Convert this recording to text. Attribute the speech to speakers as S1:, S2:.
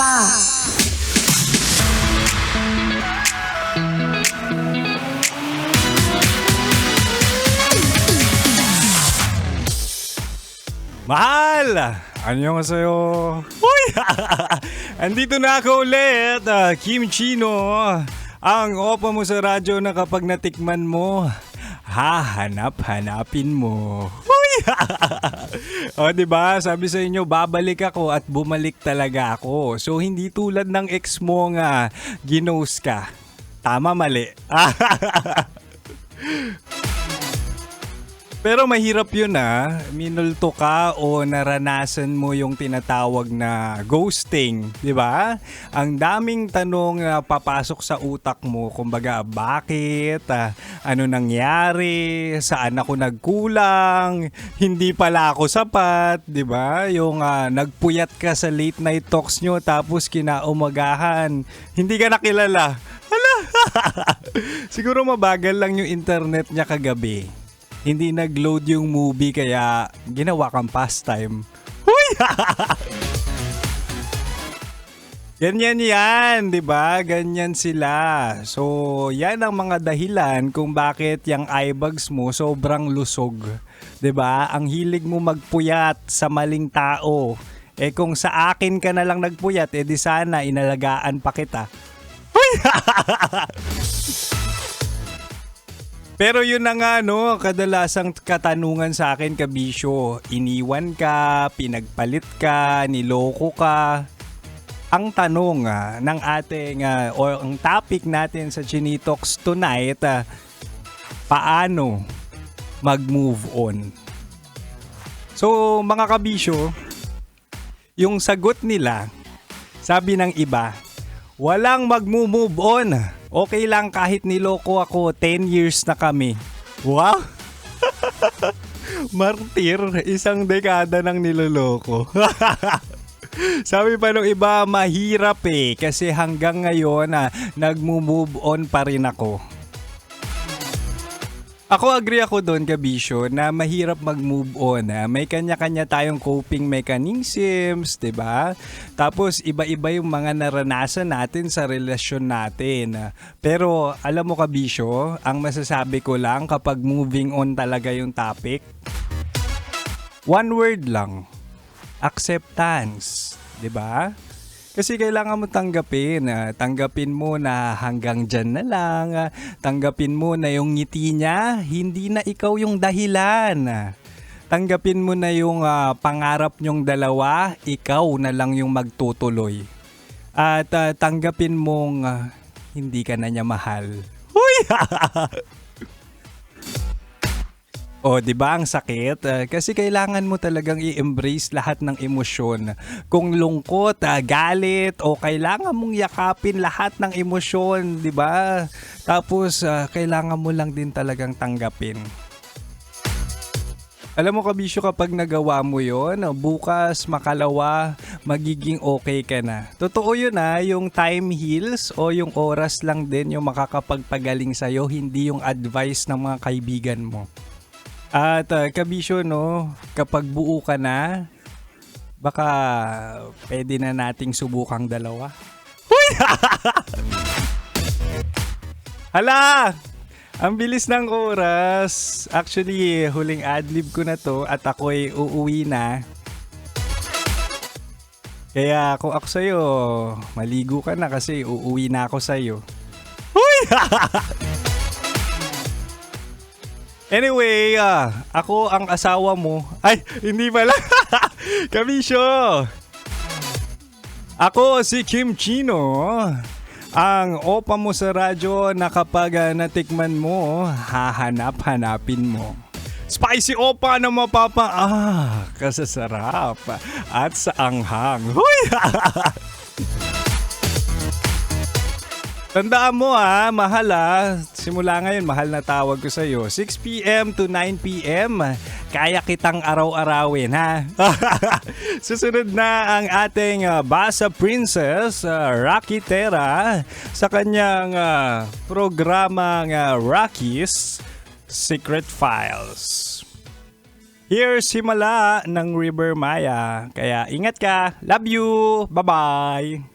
S1: pa.
S2: Mahal! Annyeonghaseyo! Uy! Andito na ako ulit, Kim Chino. Ang opa mo sa radyo na kapag natikman mo, hahanap-hanapin mo. Uy! O diba, sabi sa inyo, babalik ako at bumalik talaga ako. So hindi tulad ng ex mo nga, ginost ka. Tama, mali. Pero mahirap yun minulto ka o naranasan mo yung tinatawag na ghosting, di ba? Ang daming tanong na papasok sa utak mo, kumbaga bakit, ano nangyari, saan ako nagkulang, hindi pala ako sapat, di ba? Yung nagpuyat ka sa late night talks nyo tapos kinaumagahan, hindi ka nakilala. Hala! Siguro mabagal lang yung internet niya kagabi. Hindi nag-load yung movie kaya ginawa kang pastime. Huy! Ganyan yan, di ba? Ganyan sila. So, yan ang mga dahilan kung bakit yung eyebags mo sobrang lusog. Di ba? Ang hilig mo magpuyat sa maling tao. Eh kung sa akin ka na lang nagpuyat, di sana inalagaan pa kita. Huy! Pero yun na nga kadalasang katanungan sa akin, kabisyo. Iniwan ka, pinagpalit ka, niloko ka. Ang tanong ng ating o ang topic natin sa Chinitox tonight, paano mag-move on? So mga kabisyo, yung sagot nila, sabi ng iba, walang mag-move on. Okay lang kahit niloko ako, 10 years na kami. Wow! Martir, isang dekada nang niloloko. Sabi pa nung iba, mahirap kasi hanggang ngayon nag-move on pa rin ako. Ako agree ako doon, kabisyo, na mahirap mag-move on. May kanya-kanya tayong coping mechanisms, 'di ba? Tapos iba-iba yung mga naranasan natin sa relasyon natin. Pero alam mo, kabisyo, ang masasabi ko lang kapag moving on talaga yung topic, one word lang, acceptance, 'di ba? Kasi kailangan mo tanggapin mo na hanggang dyan na lang, tanggapin mo na yung ngiti niya, hindi na ikaw yung dahilan. Tanggapin mo na yung pangarap nyong dalawa, ikaw na lang yung magtutuloy. At tanggapin mong hindi ka na niya mahal. Huy! O, di ba ang sakit? Kasi kailangan mo talagang i-embrace lahat ng emosyon. Kung lungkot, galit, o kailangan mong yakapin lahat ng emosyon, di ba? Tapos, kailangan mo lang din talagang tanggapin. Alam mo, kabisyo, kapag nagawa mo yon, bukas, makalawa, magiging okay ka na. Totoo yun yung time heals o yung oras lang din yung makakapagpagaling sa'yo, hindi yung advice ng mga kaibigan mo. At kabisyo, kapag buo ka na, baka pwede na nating subukang dalawa. Huy! Hala! Ang bilis ng oras. Actually, huling adlib ko na to at ako'y uuwi na. Kaya kung ako sa'yo, maligo ka na kasi uuwi na ako sa'yo. Huy! Anyway, ako ang asawa mo. Ay, hindi pala. Kabisyo. Ako si Kim Chino. Ang opa mo sa radyo na kapag natikman mo, hahanap-hanapin mo. Spicy opa na kasasarap at sa anghang. Huy! Tandaan mo mahal simula ngayon mahal na tawag ko sa'yo. 6 p.m. to 9 p.m. Kaya kitang araw-arawin Susunod na ang ating Basa Princess, Rocky Terra, sa kanyang programang Rocky's Secret Files. Here's Himala ng River Maya. Kaya ingat ka. Love you. Bye-bye.